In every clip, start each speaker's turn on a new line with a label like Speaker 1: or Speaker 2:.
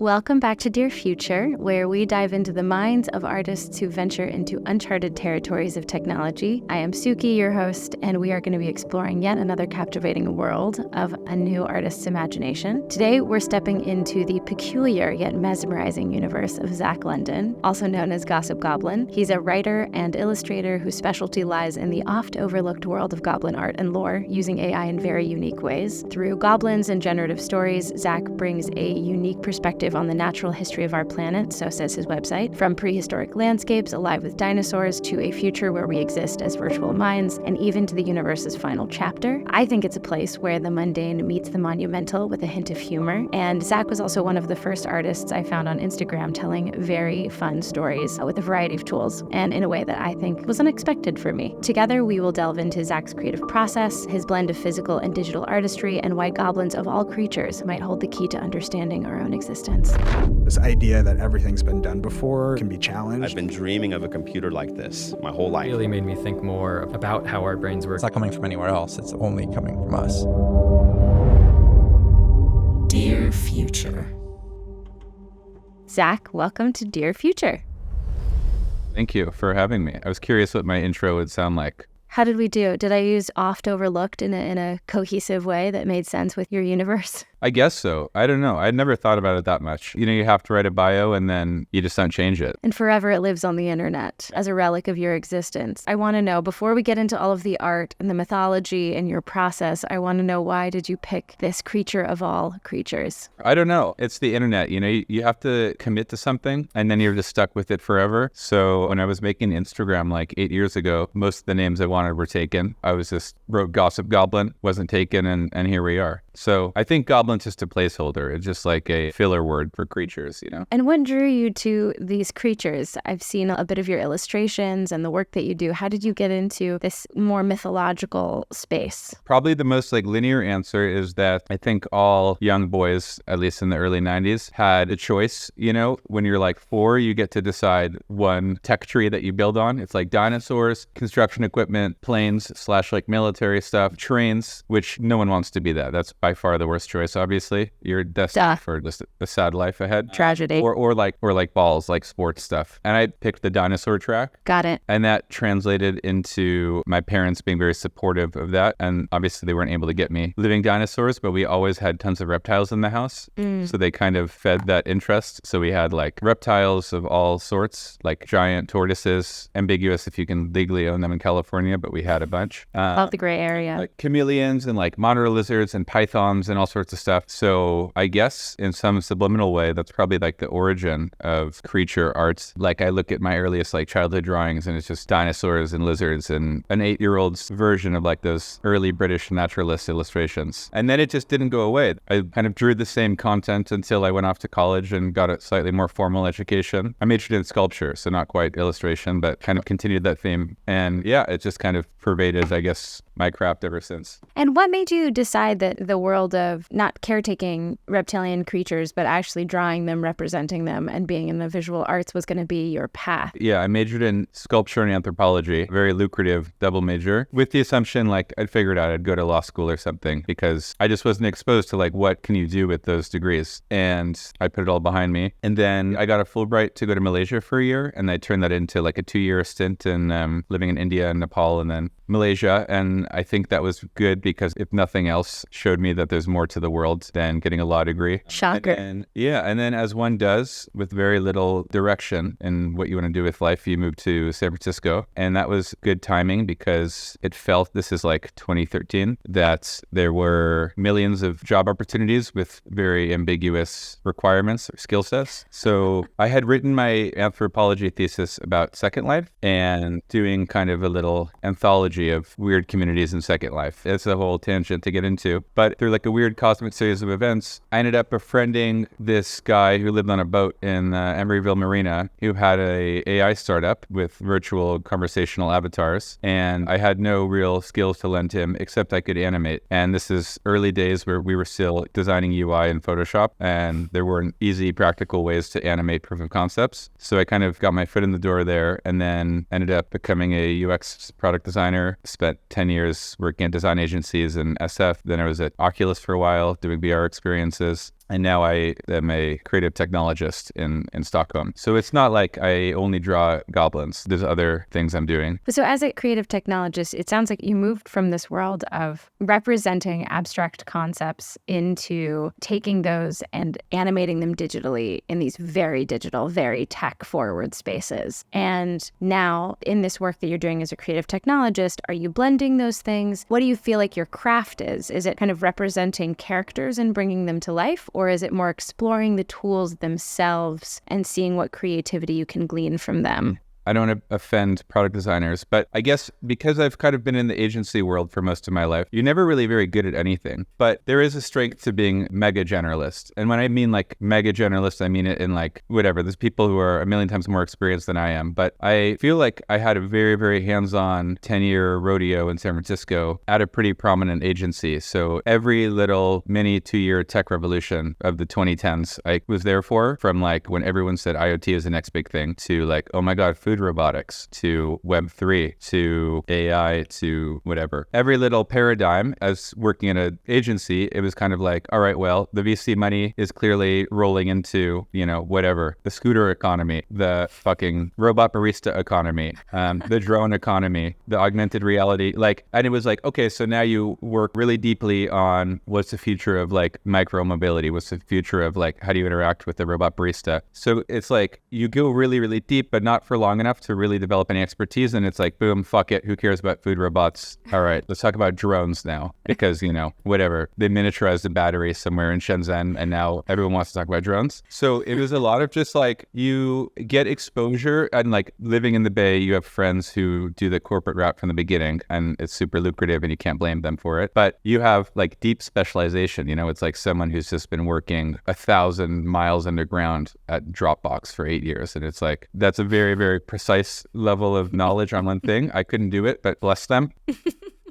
Speaker 1: Welcome back to Dear Future, where we dive into the minds of artists who venture into uncharted territories of technology. I am Suki, your host, and we are going to be exploring yet another captivating world of a new artist's imagination. Today, we're stepping into the peculiar yet mesmerizing universe of Zack London, also known as Gossip Goblin. He's a writer and illustrator whose specialty lies in the oft-overlooked world of goblin art and lore, using AI in very unique ways. Through goblins and generative stories, Zack brings a unique perspective on the natural history of our planet, so says his website, from prehistoric landscapes alive with dinosaurs to a future where we exist as virtual minds, and even to the universe's final chapter. I think it's a place where the mundane meets the monumental with a hint of humor, and Zack was also one of the first artists I found on Instagram telling very fun stories with a variety of tools, and in a way that I think was unexpected for me. Together, we will delve into Zack's creative process, his blend of physical and digital artistry, and why goblins of all creatures might hold the key to understanding our own existence.
Speaker 2: This idea that everything's been done before can be challenged.
Speaker 3: I've been dreaming of a computer like this my whole life.
Speaker 4: It really made me think more about how our brains work.
Speaker 5: It's not coming from anywhere else. It's only coming from us.
Speaker 1: Dear Future. Zack, welcome to Dear Future.
Speaker 6: Thank you for having me. I was curious what my intro would sound like.
Speaker 1: How did we do? Did I use oft overlooked in a cohesive way that made sense with your universe?
Speaker 6: I guess so. I don't know. I'd never thought about it that much. You know, you have to write a bio and then you just don't change it.
Speaker 1: And forever it lives on the internet as a relic of your existence. I want to know, before we get into all of the art and the mythology and your process, I want to know, why did you pick this creature of all creatures?
Speaker 6: I don't know. It's the internet. You know, you have to commit to something and then you're just stuck with it forever. So when I was making Instagram like 8 years ago, most of the names I wanted were taken. I was just wrote Gossip Goblin, wasn't taken, and here we are. So I think goblin's just a placeholder. It's just like a filler word for creatures, you know?
Speaker 1: And what drew you to these creatures? I've seen a bit of your illustrations and the work that you do. How did you get into this more mythological space?
Speaker 6: Probably the most linear answer is that I think all young boys, at least in the early 90s, had a choice. You know, when you're like 4, you get to decide one tech tree that you build on. It's like dinosaurs, construction equipment, planes / like military stuff, trains, which no one wants to be that. That's by far the worst choice, obviously. You're destined for just a sad life ahead.
Speaker 1: Tragedy.
Speaker 6: Or like balls, like sports stuff. And I picked the dinosaur track.
Speaker 1: Got it.
Speaker 6: And that translated into my parents being very supportive of that. And obviously they weren't able to get me living dinosaurs, but we always had tons of reptiles in the house. So they kind of fed that interest. So we had like reptiles of all sorts, like giant tortoises, ambiguous if you can legally own them in California, but we had a bunch.
Speaker 1: Love the gray area.
Speaker 6: Like chameleons and like monitor lizards and pythons and all sorts of stuff. So I guess in some subliminal way, that's probably like the origin of creature arts. Like I look at my earliest like childhood drawings and it's just dinosaurs and lizards and an 8-year-old's version of like those early British naturalist illustrations. And then it just didn't go away. I kind of drew the same content until I went off to college and got a slightly more formal education. I majored in sculpture, so not quite illustration, but kind of continued that theme. And yeah, it just kind of pervaded, I guess, my craft ever since.
Speaker 1: And what made you decide that the world of not caretaking reptilian creatures, but actually drawing them, representing them, and being in the visual arts was going to be your path?
Speaker 6: Yeah, I majored in sculpture and anthropology, very lucrative double major, with the assumption like I'd figured out I'd go to law school or something because I just wasn't exposed to like what can you do with those degrees. And I put it all behind me. And then I got a Fulbright to go to Malaysia for a year, and I turned that into like a 2-year stint in living in India and Nepal and then Malaysia. And I think that was good because if nothing else, showed me that there's more to the world than getting a law degree.
Speaker 1: Shocker.
Speaker 6: And then as one does with very little direction in what you want to do with life, you move to San Francisco. And that was good timing because it felt, this is like 2013, that there were millions of job opportunities with very ambiguous requirements or skill sets. So I had written my anthropology thesis about Second Life and doing kind of a little anthology of weird communities in Second Life. It's a whole tangent to get into. But through like a weird cosmic series of events, I ended up befriending this guy who lived on a boat in Emeryville Marina who had a AI startup with virtual conversational avatars. And I had no real skills to lend him except I could animate. And this is early days where we were still designing UI in Photoshop and there weren't easy practical ways to animate proof of concepts. So I kind of got my foot in the door there and then ended up becoming a UX product designer, spent 10 years working at design agencies and SF. Then I was at Oculus for a while doing VR experiences. And now I am a creative technologist in Stockholm. So it's not like I only draw goblins. There's other things I'm doing.
Speaker 1: So as a creative technologist, it sounds like you moved from this world of representing abstract concepts into taking those and animating them digitally in these very digital, very tech-forward spaces. And now in this work that you're doing as a creative technologist, are you blending those things? What do you feel like your craft is? Is it kind of representing characters and bringing them to life? Or is it more exploring the tools themselves and seeing what creativity you can glean from them?
Speaker 6: I don't want to offend product designers, but I guess because I've kind of been in the agency world for most of my life, you're never really very good at anything. But there is a strength to being mega generalist. And when I mean like mega generalist, I mean it in like whatever. There's people who are a million times more experienced than I am. But I feel like I had a very, very hands-on 10-year rodeo in San Francisco at a pretty prominent agency. So every little mini 2-year tech revolution of the 2010s, I was there for, from like when everyone said IoT is the next big thing to like, oh my God, food robotics to Web3 to AI to whatever. Every little paradigm, as working in an agency, it was kind of like, all right, well, the VC money is clearly rolling into, whatever, the scooter economy, the fucking robot barista economy, the drone economy, the augmented reality, and it was like, okay, so now you work really deeply on what's the future of like micro mobility, what's the future of like, how do you interact with the robot barista? So it's like, you go really, really deep, but not for long enough to really develop any expertise. And it's like, boom, fuck it. Who cares about food robots? All right, let's talk about drones now because, whatever. They miniaturized the battery somewhere in Shenzhen and now everyone wants to talk about drones. So it was a lot of just like, you get exposure and like living in the Bay, you have friends who do the corporate route from the beginning and it's super lucrative and you can't blame them for it. But you have like deep specialization, it's like someone who's just been working 1,000 miles underground at Dropbox for 8 years. And it's like, that's a very, very precise level of knowledge on one thing. I couldn't do it, but bless them.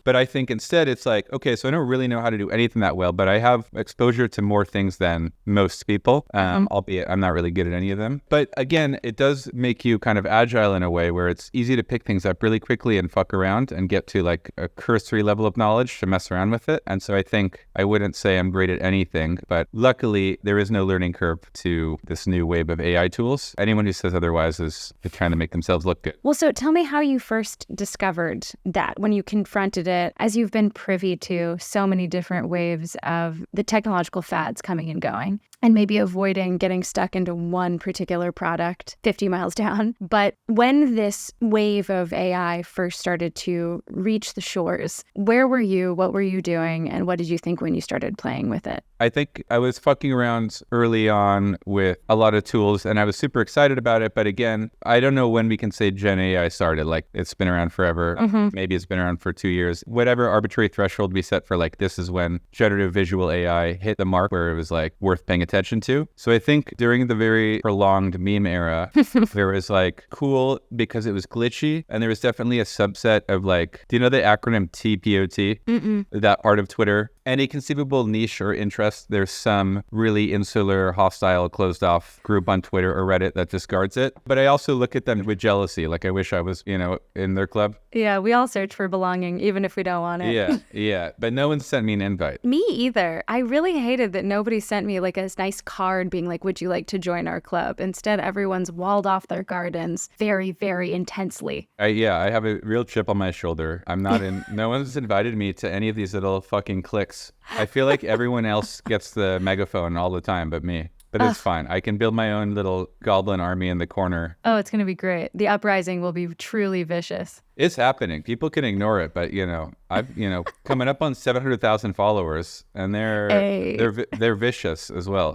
Speaker 6: But I think instead it's like, okay, so I don't really know how to do anything that well, but I have exposure to more things than most people, albeit I'm not really good at any of them. But again, it does make you kind of agile in a way where it's easy to pick things up really quickly and fuck around and get to like a cursory level of knowledge to mess around with it. And so I think I wouldn't say I'm great at anything, but luckily there is no learning curve to this new wave of AI tools. Anyone who says otherwise is trying to make themselves look good.
Speaker 1: Well, so tell me how you first discovered that when you confronted it, as you've been privy to so many different waves of the technological fads coming and going, and maybe avoiding getting stuck into one particular product 50 miles down. But when this wave of AI first started to reach the shores, where were you? What were you doing? And what did you think when you started playing with it?
Speaker 6: I think I was fucking around early on with a lot of tools and I was super excited about it. But again, I don't know when we can say Gen AI started. Like it's been around forever. Maybe it's been around for 2 years. Whatever arbitrary threshold we set for like, this is when generative visual AI hit the mark where it was like worth paying attention to. So I think during the very prolonged meme era, there was like cool because it was glitchy. And there was definitely a subset of like, do you know the acronym TPOT? That part of Twitter? Any conceivable niche or interest, there's some really insular, hostile, closed off group on Twitter or Reddit that discards it. But I also look at them with jealousy. Like I wish I was, in their club.
Speaker 1: Yeah, we all search for belonging, even if we don't want it.
Speaker 6: Yeah. But no one sent me an invite.
Speaker 1: Me either. I really hated that nobody sent me like a nice card being like, would you like to join our club? Instead, everyone's walled off their gardens very, very intensely.
Speaker 6: I have a real chip on my shoulder. I'm not in, no one's invited me to any of these little fucking cliques. I feel like everyone else gets the megaphone all the time but me. But it's fine. I can build my own little goblin army in the corner.
Speaker 1: Oh, it's going to be great. The uprising will be truly vicious.
Speaker 6: It's happening. People can ignore it, but I've coming up on 700,000 followers, and they're vicious as well.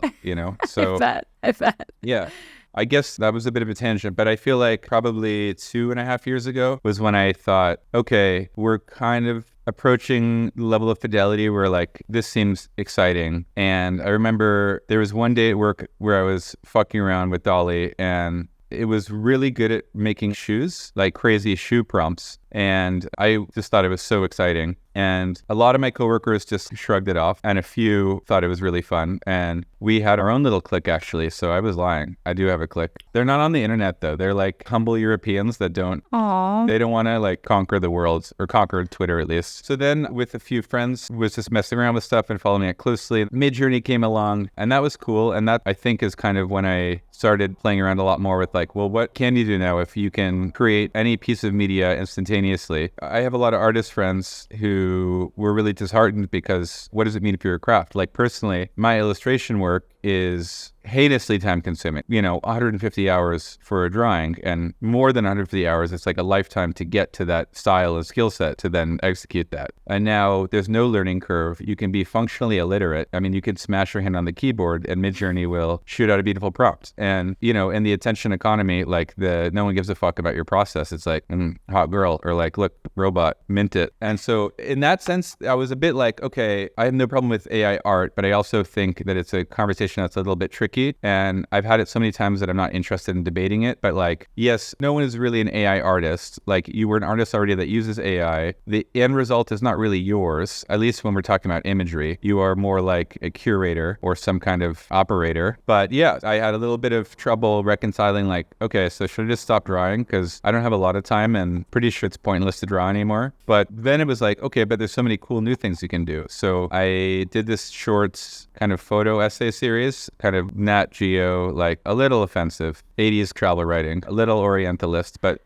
Speaker 6: So
Speaker 1: I bet.
Speaker 6: Yeah. I guess that was a bit of a tangent, but I feel like probably 2.5 years ago was when I thought, okay, we're kind of approaching the level of fidelity where like, this seems exciting. And I remember there was one day at work where I was fucking around with Dolly and it was really good at making shoes, like crazy shoe prompts. And I just thought it was so exciting. And a lot of my coworkers just shrugged it off, and a few thought it was really fun. And we had our own little clique, actually. So I was lying. I do have a clique. They're not on the internet, though. They're like humble Europeans that they don't want to like conquer the world, or conquer Twitter at least. So then with a few friends, was just messing around with stuff and following it closely. Midjourney came along, and that was cool. And that, I think, is kind of when I started playing around a lot more with like, well, what can you do now if you can create any piece of media instantaneously? I have a lot of artist friends who were really disheartened because what does it mean if you're a craft? Like personally, my illustration work is heinously time consuming, 150 hours for a drawing, and more than 150 hours. It's like a lifetime to get to that style and skill set to then execute that. And now there's no learning curve. You can be functionally illiterate. I mean, you can smash your hand on the keyboard and Midjourney will shoot out a beautiful prompt. And, in the attention economy, like no one gives a fuck about your process. It's like, hot girl, or like, look, robot, mint it. And so in that sense, I was a bit like, okay, I have no problem with AI art, but I also think that it's a conversation that's a little bit tricky. And I've had it so many times that I'm not interested in debating it. But like, yes, no one is really an AI artist. Like, you were an artist already that uses AI. The end result is not really yours, at least when we're talking about imagery. You are more like a curator or some kind of operator. But yeah, I had a little bit of trouble reconciling like, okay, so should I just stop drawing? Because I don't have a lot of time and pretty sure it's pointless to draw anymore. But then it was like, okay, but there's so many cool new things you can do. So I did this short kind of photo essay series, kind of Nat Geo, like a little offensive, 80s travel writing, a little Orientalist, but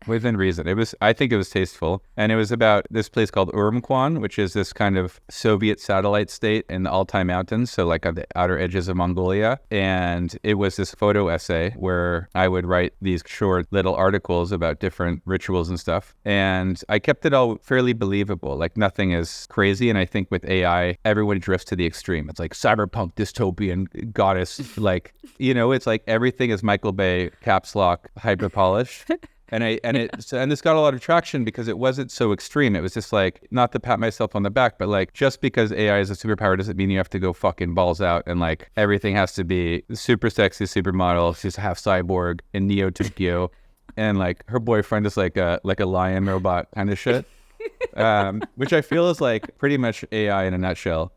Speaker 6: within reason. I think it was tasteful. And it was about this place called Urumqi, which is this kind of Soviet satellite state in the Altai Mountains, so like on the outer edges of Mongolia. And it was this photo essay where I would write these short little articles about different rituals and stuff. And I kept it all fairly believable, like nothing is crazy. And I think with AI, everyone drifts to the extreme. It's like cyberpunk dystopian goddess, like, it's like everything is Michael Bay caps lock hyper polish. And this got a lot of traction because it wasn't so extreme. It was just like, not to pat myself on the back, but like, just because AI is a superpower doesn't mean you have to go fucking balls out and like everything has to be super sexy supermodel. She's half cyborg in Neo Tokyo, and like her boyfriend is like a lion robot kind of shit, which I feel is like pretty much AI in a nutshell.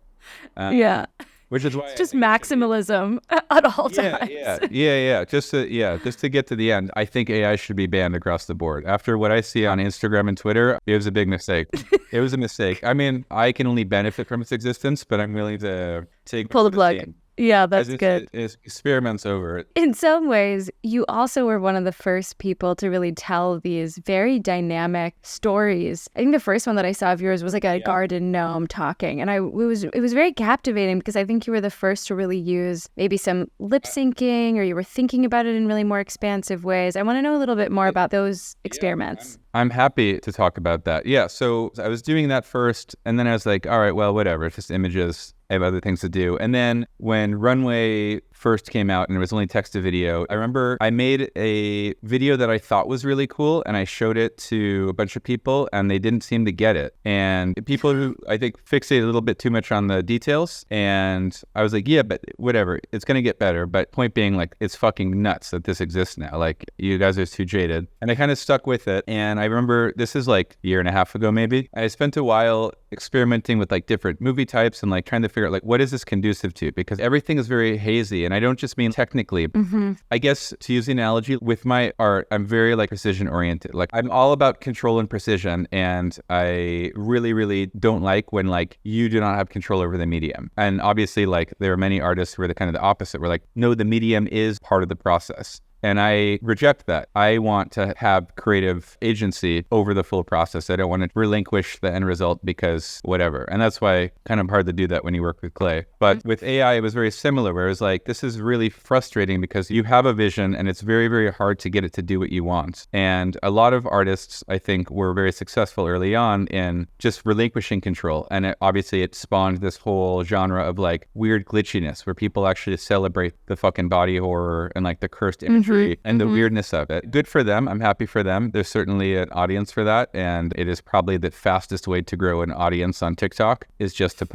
Speaker 1: Yeah.
Speaker 6: Which is why
Speaker 1: it's just maximalism at all times.
Speaker 6: Yeah. Just to get to the end, I think AI should be banned across the board. After what I see on Instagram and Twitter, it was a big mistake. It was a mistake. I mean, I can only benefit from its existence, but I'm willing to
Speaker 1: pull the plug. Yeah, that's good.
Speaker 6: Experiments over it.
Speaker 1: In some ways, you also were one of the first people to really tell these very dynamic stories. I think the first one that I saw of yours was like a garden gnome talking. And it was very captivating because I think you were the first to really use maybe some lip syncing, or you were thinking about it in really more expansive ways. I want to know a little bit more about those experiments.
Speaker 6: I'm happy to talk about that. Yeah, so I was doing that first, and then I was like, all right, well, whatever, it's just images. I have other things to do. And then when Runway first came out and it was only text to video, I remember I made a video that I thought was really cool and I showed it to a bunch of people and they didn't seem to get it. And people who I think fixated a little bit too much on the details, and I was like, yeah, but whatever, it's going to get better. But point being, like, it's fucking nuts that this exists now. Like, you guys are too jaded. And I kind of stuck with it. And I remember this is like a year and a half ago, maybe. I spent a while experimenting with like different movie types and like trying to figure out like, what is this conducive to? Because everything is very hazy. And I don't just mean technically. I guess, to use the analogy, with my art, I'm very like precision oriented. Like, I'm all about control and precision. And I really, really don't like when like you do not have control over the medium. And obviously, like, there are many artists who are the kind of the opposite. We're like, no, the medium is part of the process. And I reject that. I want to have creative agency over the full process. I don't want to relinquish the end result because whatever. And that's why kind of hard to do that when you work with clay. But with AI, it was very similar, where it was like, this is really frustrating because you have a vision and it's very, very hard to get it to do what you want. And a lot of artists, I think, were very successful early on in just relinquishing control. And obviously it spawned this whole genre of like weird glitchiness where people actually celebrate the fucking body horror and like the cursed imagery. And the weirdness of it. Good for them. I'm happy for them. There's certainly an audience for that. And it is probably the fastest way to grow an audience on TikTok is just to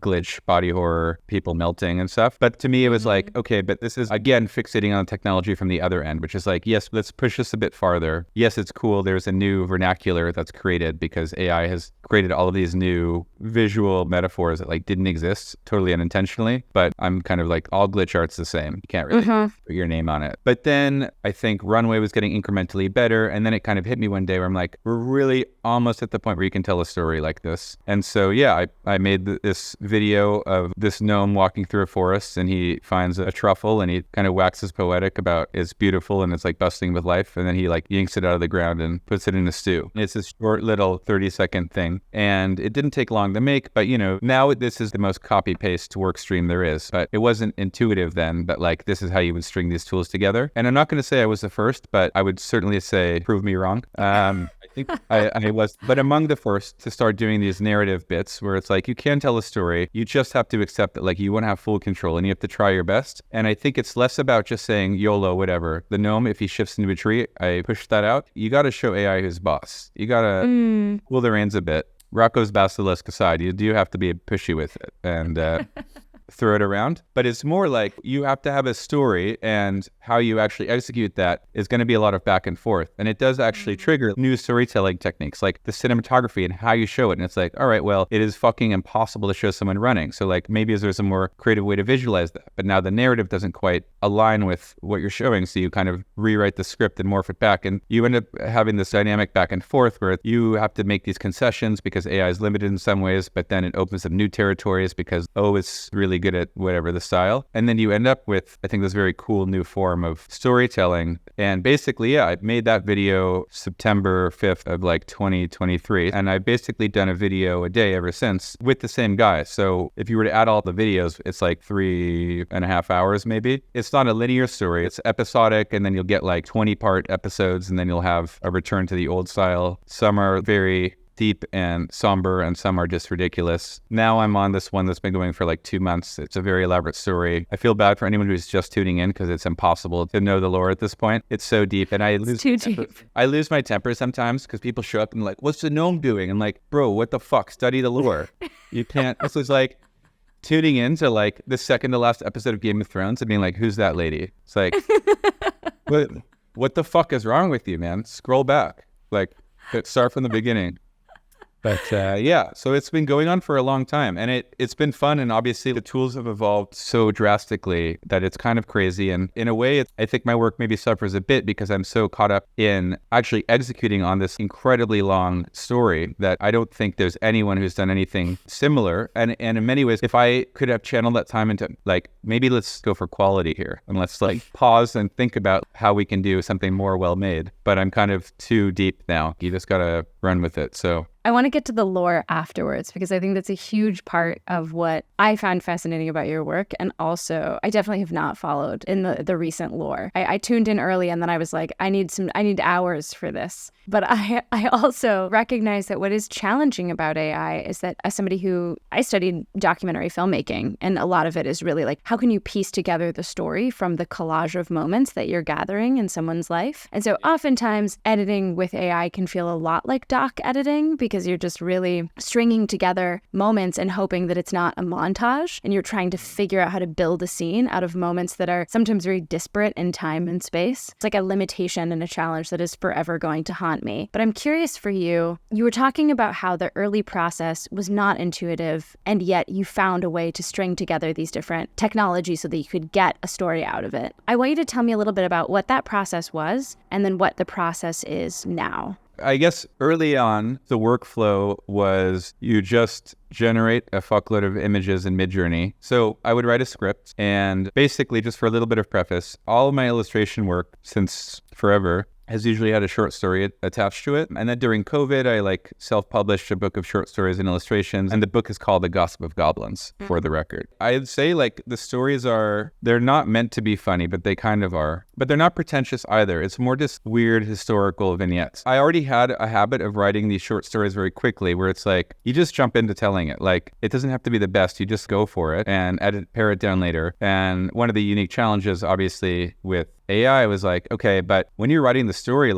Speaker 6: glitch, body horror, people melting and stuff. But to me, it was like, okay, but this is, again, fixating on technology from the other end, which is like, yes, let's push this a bit farther. Yes, it's cool. There's a new vernacular that's created because AI has created all of these new visual metaphors that like didn't exist totally unintentionally. But I'm kind of like, all glitch art's the same. You can't really put your name on it. But then I think Runway was getting incrementally better. And then it kind of hit me one day where I'm like, we're really almost at the point where you can tell a story like this. And so, yeah, I made this video of this gnome walking through a forest, and he finds a truffle, and he kind of waxes poetic about it's beautiful and it's like bustling with life. And then he like yanks it out of the ground and puts it in a stew. It's this short little 30-second thing. And it didn't take long to make, but now this is the most copy-paste work stream there is. But it wasn't intuitive then, but like this is how you would string these tools together. And I'm not going to say I was the first, but I would certainly say prove me wrong. I think I was, but among the first to start doing these narrative bits where it's like you can tell a story, you just have to accept that like you won't have full control and you have to try your best. And I think it's less about just saying YOLO, whatever. The gnome, if he shifts into a tree, I push that out. You got to show AI who's boss. You got to pull the reins a bit. Rocco's basilisk aside, you do have to be pushy with it and throw it around. But it's more like you have to have a story, and how you actually execute that is going to be a lot of back and forth. And it does actually trigger new storytelling techniques like the cinematography and how you show it. And it's like, all right, well, it is fucking impossible to show someone running. So like maybe there's a more creative way to visualize that. But now the narrative doesn't quite align with what you're showing. So you kind of rewrite the script and morph it back. And you end up having this dynamic back and forth where you have to make these concessions because AI is limited in some ways, but then it opens up new territories because, it's really good at whatever the style. And then you end up with, I think, this very cool new form of storytelling. And basically, I made that video September 5th of like 2023. And I've basically done a video a day ever since with the same guy. So if you were to add all the videos, it's like 3.5 hours maybe. It's not a linear story. It's episodic. And then you'll get like 20-part episodes. And then you'll have a return to the old style. Some are very deep and somber, and some are just ridiculous. Now I'm on this one that's been going for like 2 months. It's a very elaborate story. I feel bad for anyone who's just tuning in because it's impossible to know the lore at this point. It's so deep, and I lose my temper sometimes because people show up and like, what's the gnome doing? And like, bro, what the fuck? Study the lore. You can't. This is like tuning in to like the second to last episode of Game of Thrones and being like, who's that lady? It's like, what the fuck is wrong with you, man? Scroll back. Like, start from the beginning. But so it's been going on for a long time, and it's been fun. And obviously the tools have evolved so drastically that it's kind of crazy. And in a way, I think my work maybe suffers a bit because I'm so caught up in actually executing on this incredibly long story that I don't think there's anyone who's done anything similar. And in many ways, if I could have channeled that time into like, maybe let's go for quality here and let's like pause and think about how we can do something more well made. But I'm kind of too deep now. You just got to run with it. So
Speaker 1: I want to get to the lore afterwards because I think that's a huge part of what I found fascinating about your work. And also, I definitely have not followed in the recent lore. I tuned in early and then I was like, I need hours for this. But I also recognize that what is challenging about AI is that as somebody who, I studied documentary filmmaking, and a lot of it is really like, how can you piece together the story from the collage of moments that you're gathering in someone's life? And so oftentimes editing with AI can feel a lot like doc editing because you're just really stringing together moments and hoping that it's not a montage, and you're trying to figure out how to build a scene out of moments that are sometimes very disparate in time and space. It's like a limitation and a challenge that is forever going to haunt me. But I'm curious for you, you were talking about how the early process was not intuitive, and yet you found a way to string together these different technologies so that you could get a story out of it. I want you to tell me a little bit about what that process was and then what the process is now.
Speaker 6: I guess early on, the workflow was you just generate a fuckload of images in Midjourney. So I would write a script, and basically, just for a little bit of preface, all of my illustration work since forever has usually had a short story attached to it. And then during COVID, I self-published a book of short stories and illustrations. And the book is called The Gossip of Goblins, for the record. I'd say the stories they're not meant to be funny, but they kind of are. But they're not pretentious either. It's more just weird historical vignettes. I already had a habit of writing these short stories very quickly, where it's like, you just jump into telling it. It doesn't have to be the best. You just go for it and pare it down later. And one of the unique challenges, obviously, with AI was okay, but when you're writing the story,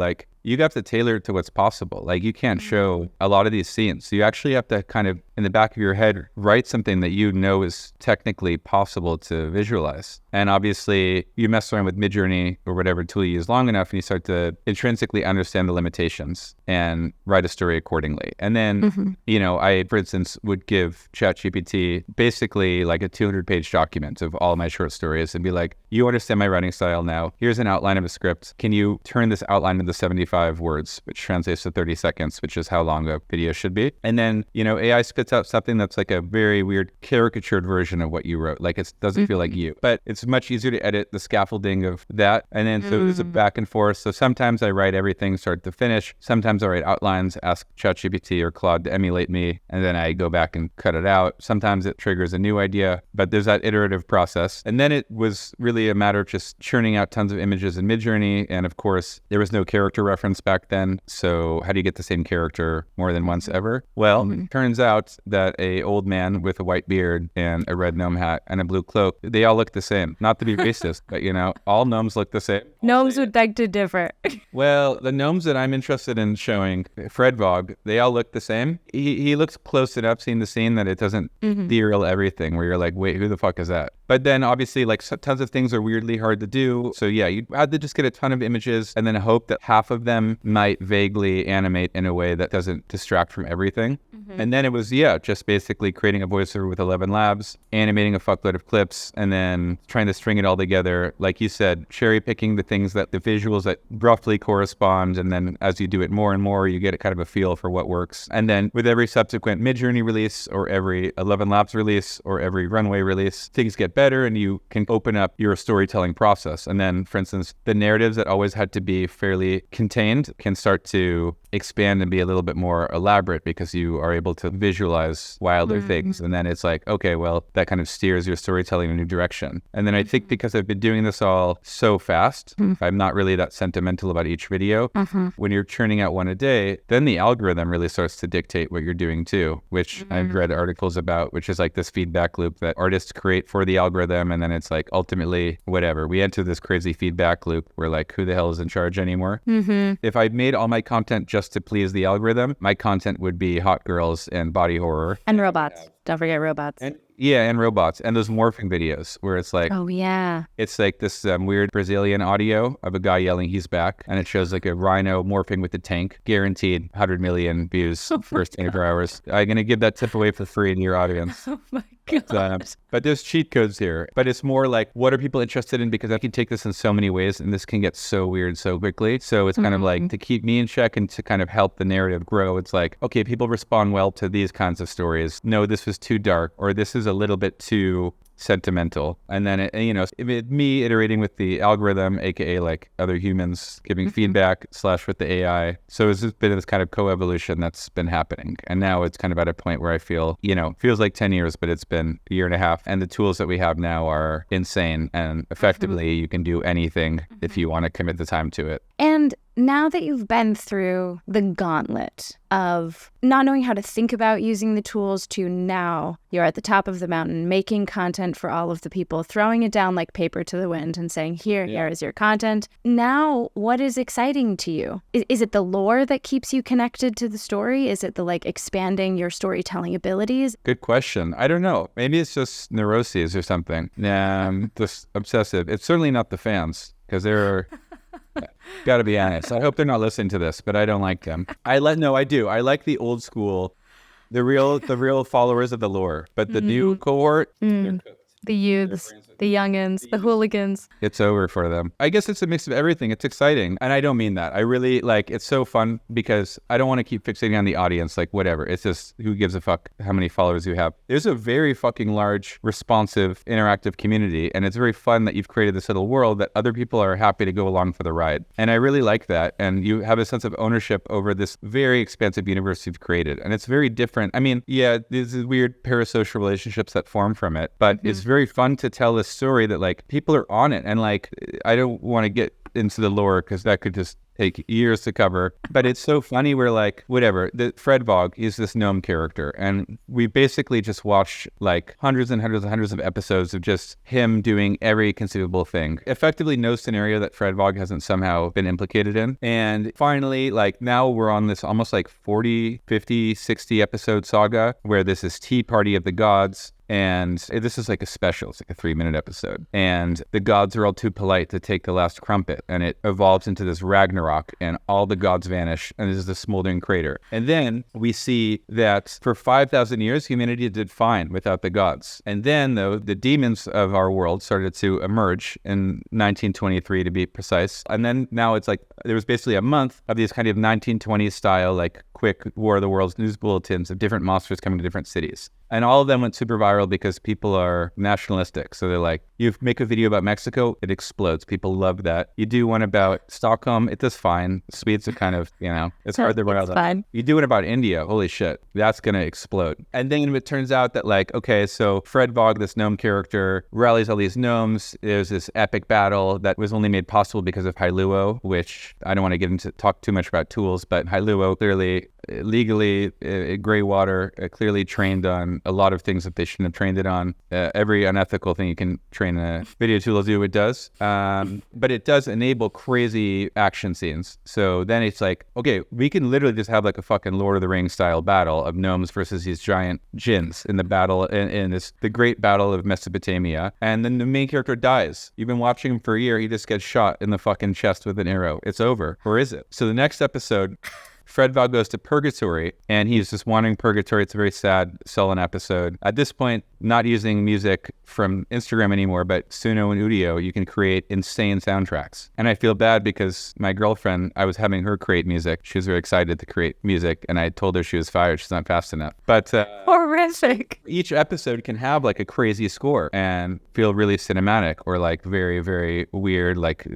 Speaker 6: you have to tailor it to what's possible. Like you can't show a lot of these scenes. So you actually have to kind of, in the back of your head, write something that you know is technically possible to visualize. And obviously, you mess around with Midjourney or whatever tool you use long enough, and you start to intrinsically understand the limitations and write a story accordingly. And then, you know, I, for instance, would give ChatGPT basically like a 200-page document of all my short stories and be like, you understand my writing style now. Here's an outline of a script. Can you turn this outline into 75 words, which translates to 30 seconds, which is how long a video should be. And then, you know, AI spits out something that's like a very weird caricatured version of what you wrote. Like it doesn't feel like you, but it's much easier to edit the scaffolding of that. And then so it's a back and forth. So sometimes I write everything start to finish. Sometimes I write outlines, ask ChatGPT or Claude to emulate me, and then I go back and cut it out. Sometimes it triggers a new idea, but there's that iterative process. And then it was really a matter of just churning out tons of images in Midjourney. And of course, there was no character reference back then. So how do you get the same character more than once ever? Well, turns out that a old man with a white beard and a red gnome hat and a blue cloak, they all look the same. Not to be racist, but you know, all gnomes look the same.
Speaker 1: Gnomes would beg to differ.
Speaker 6: Well, the gnomes that I'm interested in showing, Fred Vogue, they all look the same. He looks close enough seeing the scene that it doesn't derail everything where you're like, wait, who the fuck is that? But then obviously like tons of things are weirdly hard to do. So yeah, you had to just get a ton of images and then hope that half of them might vaguely animate in a way that doesn't distract from everything. And then it was, just basically creating a voiceover with 11 labs, animating a fuckload of clips, and then trying to string it all together. Like you said, cherry picking the things that the visuals that roughly correspond. And then as you do it more and more, you get a kind of a feel for what works. And then with every subsequent Midjourney release or every 11 labs release or every runway release, things get better and you can open up your storytelling process. And then, for instance, the narratives that always had to be fairly contained can start to expand and be a little bit more elaborate because you are able to visualize wilder things. And then it's like, okay, well, that kind of steers your storytelling in a new direction. And then I think because I've been doing this all so fast, I'm not really that sentimental about each video. When you're churning out one a day, then the algorithm really starts to dictate what you're doing too, which I've read articles about, which is like this feedback loop that artists create for the algorithm. And then it's like, ultimately, whatever, we enter this crazy feedback loop where like, who the hell is in charge anymore? If I made all my content just to please the algorithm, my content would be hot girls and body horror.
Speaker 1: And robots. Don't forget robots.
Speaker 6: And robots. And those morphing videos where it's like,
Speaker 1: oh, yeah.
Speaker 6: It's like this weird Brazilian audio of a guy yelling he's back. And it shows like a rhino morphing with a tank. Guaranteed 100 million views first 24 hours. I'm going to give that tip away for free to your audience.
Speaker 1: Oh, my God.
Speaker 6: But there's cheat codes here. But it's more like, what are people interested in? Because I can take this in so many ways and this can get so weird so quickly. So it's kind of like to keep me in check and to kind of help the narrative grow. It's like, okay, people respond well to these kinds of stories. No, this was too dark, or this is a little bit too sentimental. And then me iterating with the algorithm, aka like other humans giving feedback / with the AI. So it's just been this kind of co-evolution that's been happening. And now it's kind of at a point where I feel, feels like 10 years, but it's been a year and a half. And the tools that we have now are insane. And effectively you can do anything if you want to commit the time to it.
Speaker 1: And now that you've been through the gauntlet of not knowing how to think about using the tools to now you're at the top of the mountain making content for all of the people, throwing it down like paper to the wind and saying, here is your content. Now, what is exciting to you? Is it the lore that keeps you connected to the story? Is it the like expanding your storytelling abilities?
Speaker 6: Good question. I don't know. Maybe it's just neuroses or something. Nah, I'm just obsessive. It's certainly not the fans because they're... Got to be honest. I hope they're not listening to this, but I don't like them. I do. I like the old school, the real followers of the lore. But the new cohort, they're cooked.
Speaker 1: The youths, the youngins, the hooligans.
Speaker 6: It's over for them. I guess it's a mix of everything. It's exciting. And I don't mean that. I really it's so fun because I don't want to keep fixating on the audience, like whatever. It's just who gives a fuck how many followers you have. There's a very fucking large, responsive, interactive community. And it's very fun that you've created this little world that other people are happy to go along for the ride. And I really like that. And you have a sense of ownership over this very expansive universe you've created. And it's very different. I mean, there's weird parasocial relationships that form from it, but it's very fun to tell a story that like people are on it. And like, I don't want to get into the lore because that could just take years to cover. But it's so funny. We're like, whatever. The Fred Vog is this gnome character. And we basically just watched like hundreds and hundreds and hundreds of episodes of just him doing every conceivable thing. Effectively no scenario that Fred Vog hasn't somehow been implicated in. And finally, like now we're on this almost like 40, 50, 60 episode saga where this is Tea Party of the Gods. And this is like a special. It's like a 3-minute episode. And the gods are all too polite to take the last crumpet. And it evolves into this Ragnarok and all the gods vanish. And this is the smoldering crater. And then we see that for 5,000 years, humanity did fine without the gods. And then, though, the demons of our world started to emerge in 1923, to be precise. And then now it's like there was basically a month of these kind of 1920s style, like quick War of the Worlds news bulletins of different monsters coming to different cities. And all of them went super viral because people are nationalistic. So they're like, you make a video about Mexico, it explodes. People love that. You do one about Stockholm, it does fine. Swedes are kind of, it's hard to run out. You do one about India, holy shit, that's going to explode. And then it turns out that like, okay, so Fred Vog, this gnome character, rallies all these gnomes. There's this epic battle that was only made possible because of Hailuo, which I don't want to get into talk too much about tools, but Hailuo clearly legally gray water, clearly trained on a lot of things that they shouldn't have trained it on. Every unethical thing you can train a video tool to do, it does. But it does enable crazy action scenes. So then it's like, okay, we can literally just have like a fucking Lord of the Rings style battle of gnomes versus these giant djinns in the battle, in this the great battle of Mesopotamia. And then the main character dies. You've been watching him for a year, he just gets shot in the fucking chest with an arrow. It's over. Or is it? So the next episode, Fred Vog goes to purgatory, and he's just wandering purgatory. It's a very sad, sullen episode. At this point, not using music from Instagram anymore, but Suno and Udio, you can create insane soundtracks. And I feel bad because my girlfriend, I was having her create music. She was very excited to create music, and I told her she was fired. She's not fast enough. But
Speaker 1: horrific.
Speaker 6: Each episode can have like a crazy score and feel really cinematic or like very, very weird, like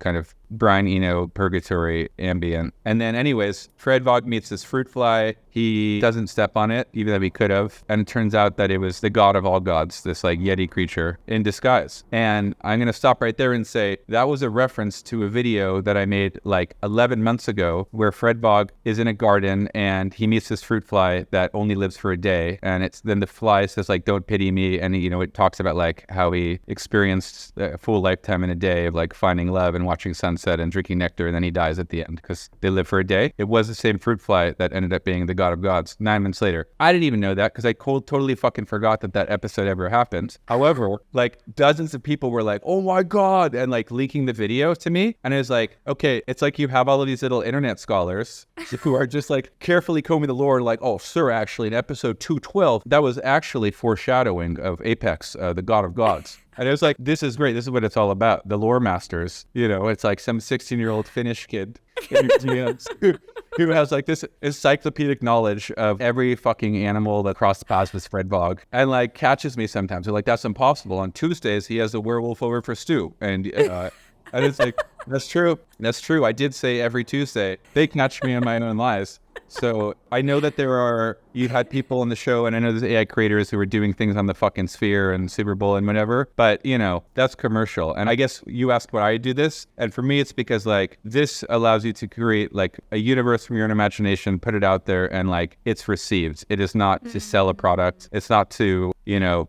Speaker 6: kind of Brian Eno purgatory ambient. And then anyways, Fred Vog meets this fruit fly. He doesn't step on it, even though he could have. And it turns out that it was the god of all gods, this like Yeti creature in disguise. And I'm going to stop right there and say that was a reference to a video that I made like 11 months ago where Fred Vog is in a garden and he meets this fruit fly that only lives for a day. And it's then the fly says like, don't pity me. And it talks about like how he experienced a full lifetime in a day of like finding love and watching sunset and drinking nectar, and then he dies at the end because they live for a day. It was the same fruit fly that ended up being the god of gods 9 months later. I didn't even know that because I totally fucking forgot that episode ever happened. However, like dozens of people were like, oh my god, and like leaking the video to me. And it was like, okay, it's like you have all of these little internet scholars who are just like carefully combing the lore, like, oh sir, actually in episode 212, that was actually foreshadowing of Apex, the god of gods. And it was like, this is great. This is what it's all about. The lore masters, it's like some 16-year-old Finnish kid who has like this encyclopedic knowledge of every fucking animal that crossed paths with Fred Vog and like catches me sometimes. They're like, that's impossible. On Tuesdays, he has a werewolf over for stew. And it's like, that's true. That's true. I did say every Tuesday. They catch me on my own lies. So I know that you had people on the show, and I know there's AI creators who are doing things on the fucking Sphere and Super Bowl and whatever, but that's commercial. And I guess you asked why I do this. And for me, it's because like this allows you to create like a universe from your own imagination, put it out there, and like it's received. It is not to sell a product. It's not to,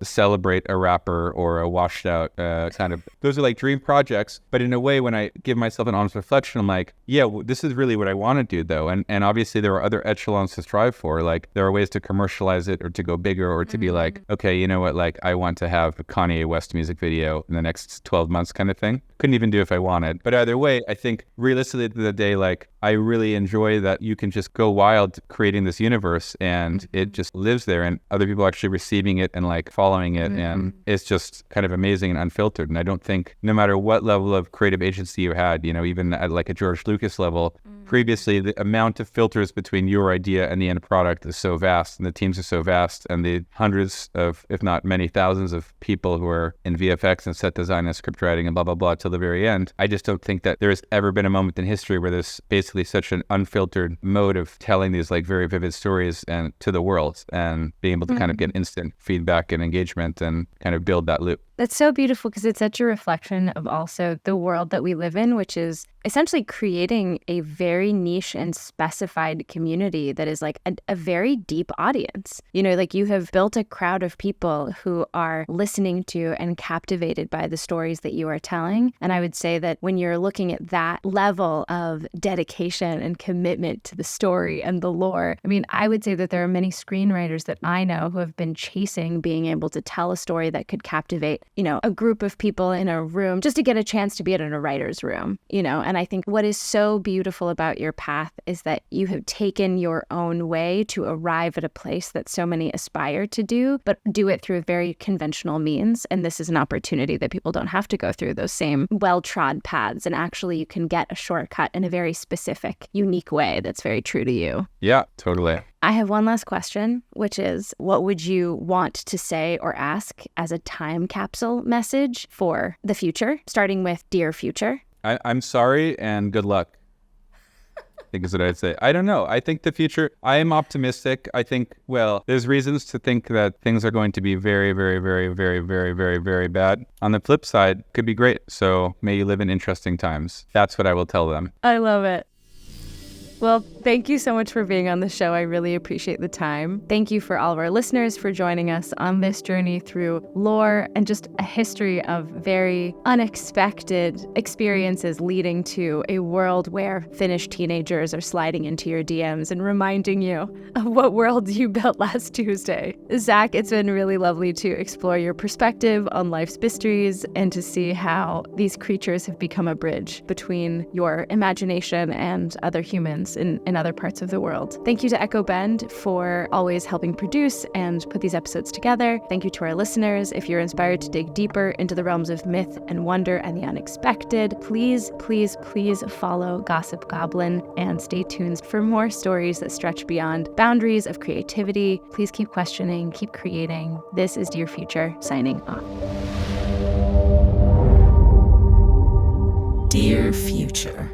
Speaker 6: celebrate a rapper or a washed out kind of, those are like dream projects. But in a way, when I give myself an honest reflection, I'm like, yeah, well, this is really what I want to do though. And obviously there are other echelons to strive for. Like there are ways to commercialize it or to go bigger or to be like, okay, you know what? Like I want to have a Kanye West music video in the next 12 months kind of thing. Couldn't even do if I wanted. But either way, I think realistically at the end of the day, like I really enjoy that you can just go wild creating this universe and it just lives there and other people actually receiving it and like following it. And it's just kind of amazing and unfiltered. And I don't think no matter what level of creative agency you had, even at like a George Lucas level, previously the amount of filters between your idea and the end product is so vast and the teams are so vast and the hundreds of, if not many thousands of people who are in VFX and set design and script writing and blah, blah, blah till the very end. I just don't think that there's ever been a moment in history where there's basically such an unfiltered mode of telling these like very vivid stories and to the world and being able to kind of get instant feedback and engagement and kind of build that loop.
Speaker 1: That's so beautiful because it's such a reflection of also the world that we live in, which is essentially creating a very niche and specified community that is like a very deep audience. You know, like you have built a crowd of people who are listening to and captivated by the stories that you are telling. And I would say that when you're looking at that level of dedication and commitment to the story and the lore, I mean, I would say that there are many screenwriters that I know who have been chasing being able to tell a story that could captivate, you know, a group of people in a room just to get a chance to be in a writer's room, you know. And I think what is so beautiful about your path is that you have taken your own way to arrive at a place that so many aspire to do, but do it through very conventional means. And this is an opportunity that people don't have to go through those same well-trod paths. And actually, you can get a shortcut in a very specific, unique way that's very true to you.
Speaker 6: Yeah, totally.
Speaker 1: I have one last question, which is, what would you want to say or ask as a time capsule message for the future, starting with Dear Future?
Speaker 6: I'm sorry and good luck, I think is what I'd say. I don't know. I think the future, I am optimistic. I think, well, there's reasons to think that things are going to be very, very, very, very, very, very, very bad. On the flip side, could be great. So may you live in interesting times. That's what I will tell them.
Speaker 1: I love it. Well, thank you so much for being on the show. I really appreciate the time. Thank you for all of our listeners for joining us on this journey through lore and just a history of very unexpected experiences leading to a world where Finnish teenagers are sliding into your DMs and reminding you of what world you built last Tuesday. Zack, it's been really lovely to explore your perspective on life's mysteries and to see how these creatures have become a bridge between your imagination and other humans in other parts of the world. Thank you to Echo Bend for always helping produce and put these episodes together. Thank you to our listeners. If you're inspired to dig deeper into the realms of myth and wonder and the unexpected, please, please, please follow Gossip Goblin and stay tuned for more stories that stretch beyond boundaries of creativity. Please keep questioning, keep creating. This is Dear Future, signing off.
Speaker 7: Dear Future.